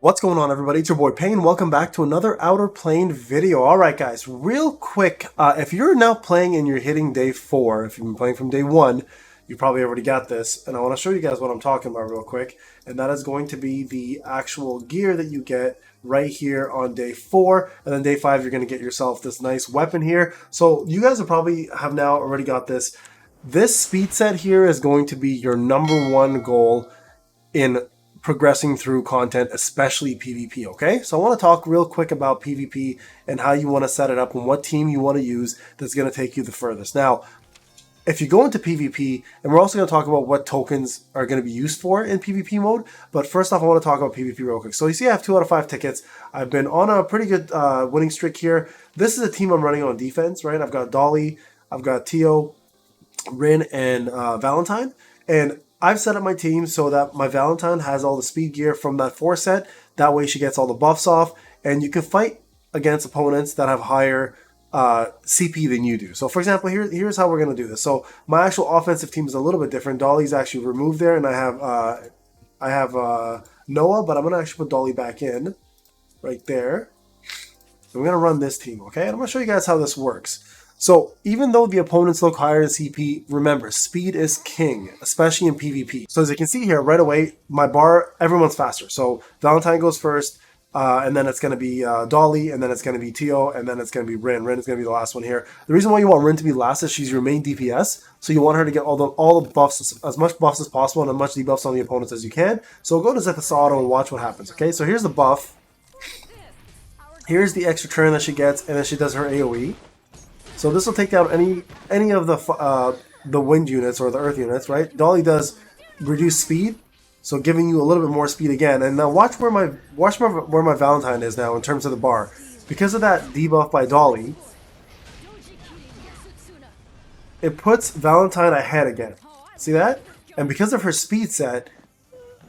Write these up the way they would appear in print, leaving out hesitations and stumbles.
What's going on, everybody? It's your boy Payne. Welcome back to another Outerplane video. Alright guys, real quick, if you're now playing and you're hitting day 4, if you've been playing from day 1, you probably already got this, and I want to show you guys what I'm talking about real quick, and that is going to be the actual gear that you get right here on day 4, and then day 5 you're going to get yourself this nice weapon here. So you guys have now already got this. This speed set here is going to be your #1 goal in progressing through content, especially PvP, okay? So I want to talk real quick about PvP and how you want to set it up and what team you want to use that's going to take you the furthest. Now, if you go into PvP, and we're also going to talk about what tokens are going to be used for in PvP mode, but first off, I want to talk about PvP real quick. So you see I have 2 out of 5 tickets. I've been on a pretty good winning streak here. This is a team I'm running on defense, right? I've got Dolly, I've got Tio, Rin, and Valentine, and I've set up my team so that my Valentine has all the speed gear from that 4 set. That way she gets all the buffs off, and you can fight against opponents that have higher CP than you do. So for example, here's how we're going to do this. So my actual offensive team is a little bit different. Dolly's actually removed there, and I have Noah, but I'm going to actually put Dolly back in right there. So we're going to run this team, okay? And I'm going to show you guys how this works. So even though the opponents look higher in CP, remember, speed is king, especially in PvP. So as you can see here, right away, my bar, everyone's faster. So Valentine goes first, and then it's going to be Dolly, and then it's going to be Tio, and then it's going to be Rin. Rin is going to be the last one here. The reason why you want Rin to be last is she's your main DPS, so you want her to get all the buffs, as much buffs as possible, and as much debuffs on the opponents as you can. So go to Zethus Auto and watch what happens, okay? So here's the buff. Here's the extra turn that she gets, and then she does her AoE. So this will take down any of the wind units or the earth units, right? Dolly does reduce speed, so giving you a little bit more speed again. And now watch where my Valentine is now in terms of the bar. Because of that debuff by Dolly, it puts Valentine ahead again. See that? And because of her speed set,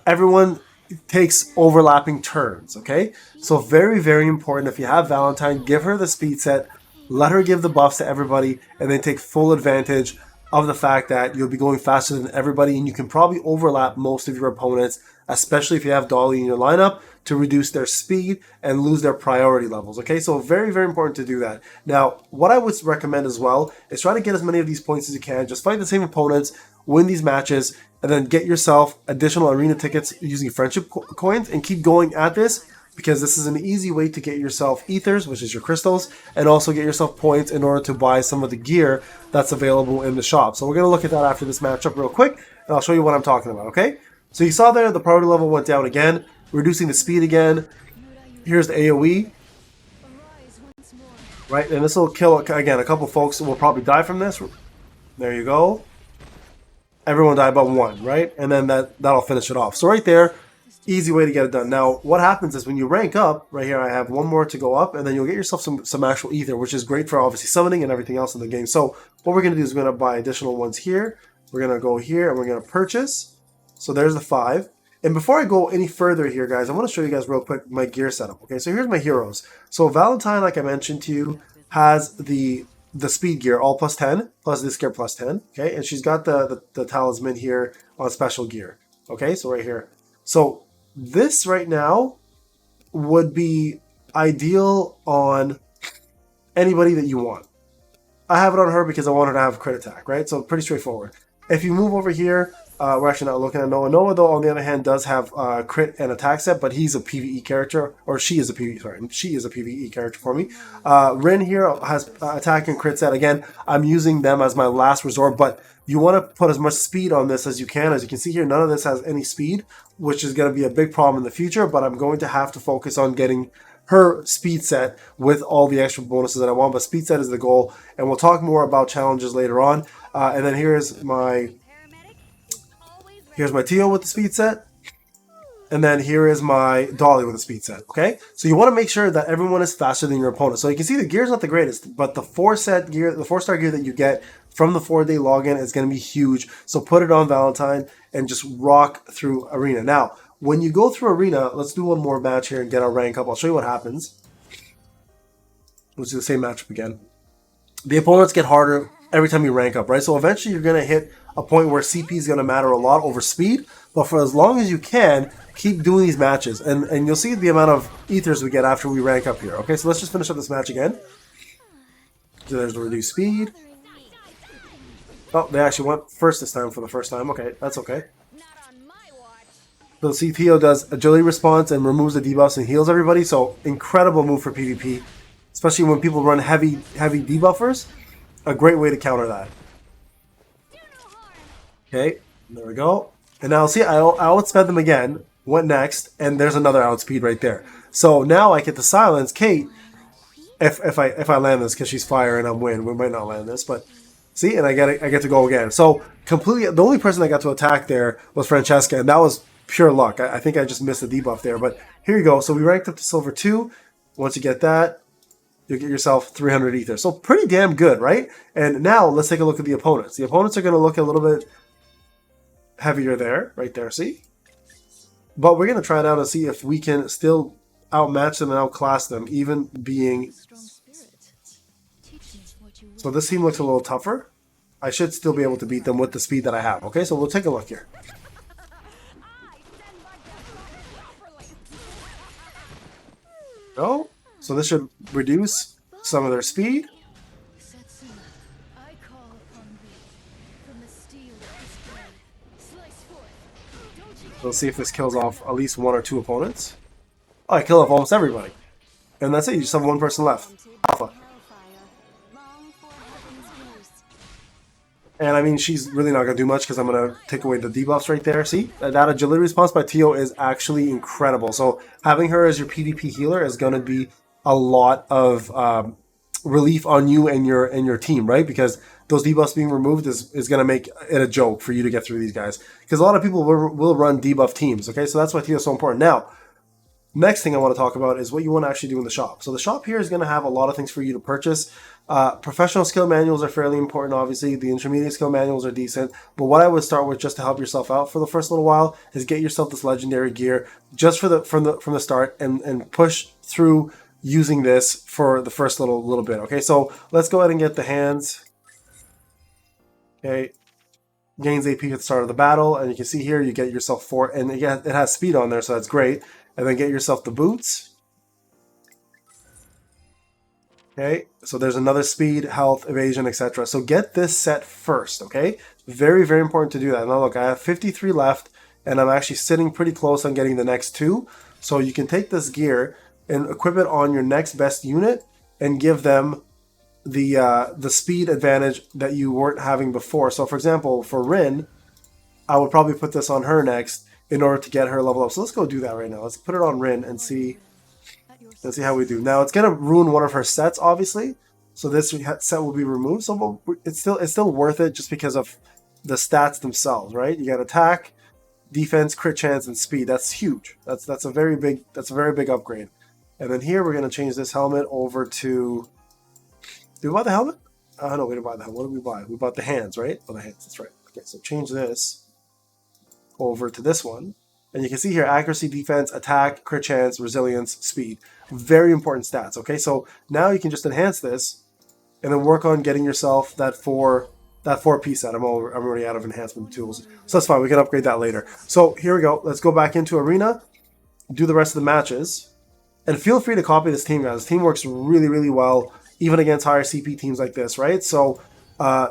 everyone takes overlapping turns, okay? So very, very important. If you have Valentine, give her the speed set. Let her give the buffs to everybody, and then take full advantage of the fact that you'll be going faster than everybody, and you can probably overlap most of your opponents, especially if you have Dolly in your lineup, to reduce their speed and lose their priority levels, okay? So very, very important to do that. Now, what I would recommend as well is try to get as many of these points as you can. Just fight the same opponents, win these matches, and then get yourself additional arena tickets using friendship coins, and keep going at this, because this is an easy way to get yourself ethers, which is your crystals, and also get yourself points in order to buy some of the gear that's available in the shop. So we're going to look at that after this matchup real quick, and I'll show you what I'm talking about, okay? So you saw there the priority level went down again, reducing the speed again. Here's the AoE, right? And this will kill, again, a couple folks will probably die from this. There you go. Everyone died but 1, right? And then that'll finish it off. So right there, easy way to get it done. Now, what happens is when you rank up, right here I have 1 more to go up, and then you'll get yourself some actual ether, which is great for obviously summoning and everything else in the game. So what we're going to do is we're going to buy additional ones here. We're going to go here, and we're going to purchase. So there's the 5. And before I go any further here, guys, I want to show you guys real quick my gear setup. Okay, so here's my heroes. So Valentine, like I mentioned to you, has the speed gear, all +10, plus this gear +10. Okay, and she's got the talisman here on special gear. Okay, so right here. So this right now would be ideal on anybody that you want. I have it on her because I want her to have crit attack, right? So pretty straightforward. If you move over here, we're actually not looking at Noah. Noah, though, on the other hand, does have crit and attack set, but he's a PvE character, or she is a PvE character for me. Rin here has attack and crit set. Again, I'm using them as my last resort, but you want to put as much speed on this as you can. As you can see here, none of this has any speed, which is going to be a big problem in the future, but I'm going to have to focus on getting her speed set with all the extra bonuses that I want, but speed set is the goal, and we'll talk more about challenges later on. And then here's my Tio with the speed set, and then here is my Dolly with the speed set, okay? So you want to make sure that everyone is faster than your opponent. So you can see the gear is not the greatest, but the 4-star gear that you get from the 4-day login is going to be huge. So put it on Valentine and just rock through Arena. Now, when you go through Arena, let's do one more match here and get our rank up. I'll show you what happens. Let's do the same matchup again. The opponents get harder every time you rank up, right? So eventually you're going to hit a point where CP is going to matter a lot over speed, but for as long as you can, keep doing these matches, and you'll see the amount of ethers we get after we rank up here. Okay, so let's just finish up this match again. So there's the reduced speed. Oh, they actually went first this time for the first time. Okay, that's okay. So CTO does agility response and removes the debuffs and heals everybody, so incredible move for PvP, especially when people run heavy debuffers. A great way to counter that. Okay, there we go. And now see, I outsped them again, went next, and there's another outspeed right there. So now I get to silence Kate if I land this, because she's fire and I'm win. We might not land this, but see, and I get to go again. So completely, the only person I got to attack there was Francesca, and that was pure luck. I think I just missed the debuff there, but here you go. So we ranked up to silver 2. Once you get that, you get yourself 300 ether. So pretty damn good, right? And now let's take a look at the opponents. The opponents are going to look a little bit heavier there, right there, see? But we're going to try it out and see if we can still outmatch them and outclass them, even being... So this team looks a little tougher. I should still be able to beat them with the speed that I have. Okay, so we'll take a look here. Oh, so this should reduce some of their speed. We'll see if this kills off at least 1 or 2 opponents. Oh, I kill off almost everybody. And that's it, you just have 1 person left. Alpha. And I mean, she's really not going to do much because I'm going to take away the debuffs right there. See, that agility response by Tio is actually incredible. So having her as your PvP healer is going to be a lot of relief on you and your team, right? Because those debuffs being removed is going to make it a joke for you to get through these guys. Because a lot of people will run debuff teams, okay? So that's why Tio is so important. Now, next thing I want to talk about is what you want to actually do in the shop. So the shop here is going to have a lot of things for you to purchase. Professional skill manuals are fairly important, obviously. The intermediate skill manuals are decent. But what I would start with, just to help yourself out for the first little while, is get yourself this legendary gear just from the start, and push through using this for the first little bit. Okay, so let's go ahead and get the hands. Okay, gains AP at the start of the battle, and you can see here you get yourself 4, and again it has speed on there, so that's great. And then get yourself the boots. Okay, so there's another speed, health, evasion, etc. So get this set first, okay? Very, very important to do that. Now look, I have 53 left, and I'm actually sitting pretty close on getting the next 2. So you can take this gear and equip it on your next best unit and give them the speed advantage that you weren't having before. So for example, for Rin, I would probably put this on her next in order to get her level up. So let's go do that right now. Let's put it on Rin and see how we do. Now it's gonna ruin one of her sets, obviously. So this set will be removed. So it's still worth it just because of the stats themselves, right? You got attack, defense, crit chance, and speed. That's huge. That's a very big upgrade. And then here we're gonna change this helmet over to. Did we buy the helmet? No, we didn't buy the helmet. What did we buy? We bought the hands, right? Oh, the hands. That's right. Okay, so change this over to this one. And you can see here, accuracy, defense, attack, crit chance, resilience, speed. Very important stats, okay? So now you can just enhance this and then work on getting yourself that 4-piece set. I'm already out of enhancement tools. So that's fine, we can upgrade that later. So here we go. Let's go back into Arena, do the rest of the matches. And feel free to copy this team, guys. This team works really, really well, even against higher CP teams like this, right? So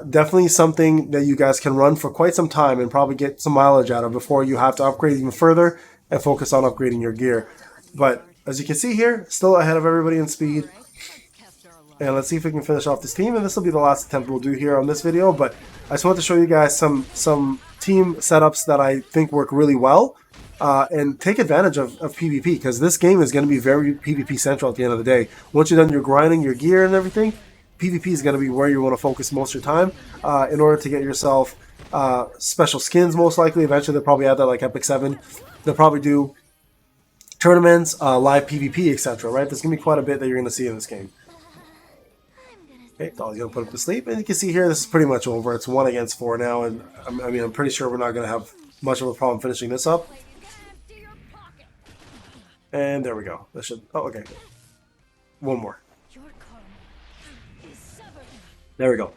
definitely something that you guys can run for quite some time and probably get some mileage out of before you have to upgrade even further and focus on upgrading your gear. But as you can see here, still ahead of everybody in speed. And let's see if we can finish off this team. And this will be the last attempt we'll do here on this video. But I just want to show you guys some team setups that I think work really well. And take advantage of PvP, because this game is going to be very PvP central at the end of the day. Once you're done your grinding, your gear and everything, PvP is going to be where you want to focus most of your time in order to get yourself special skins, most likely. Eventually they'll probably add that like Epic 7. They'll probably do tournaments, live PvP, etc. Right? There's going to be quite a bit that you're going to see in this game. Okay, Dolly's going to put him to sleep. And you can see here, this is pretty much over. It's 1 against 4 now. And I mean, I'm pretty sure we're not going to have much of a problem finishing this up. And there we go. That should... Oh, okay. One more. There we go.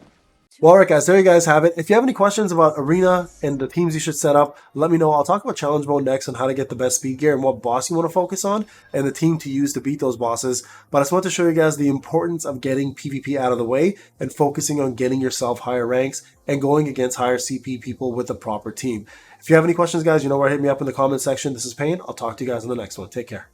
Well, all right, guys, there you guys have it. If you have any questions about Arena and the teams you should set up, let me know. I'll talk about challenge mode next on how to get the best speed gear and what boss you want to focus on and the team to use to beat those bosses. But I just want to show you guys the importance of getting PvP out of the way and focusing on getting yourself higher ranks and going against higher CP people with the proper team. If you have any questions, guys, you know where to hit me up in the comment section. This is Payne. I'll talk to you guys in the next one. Take care.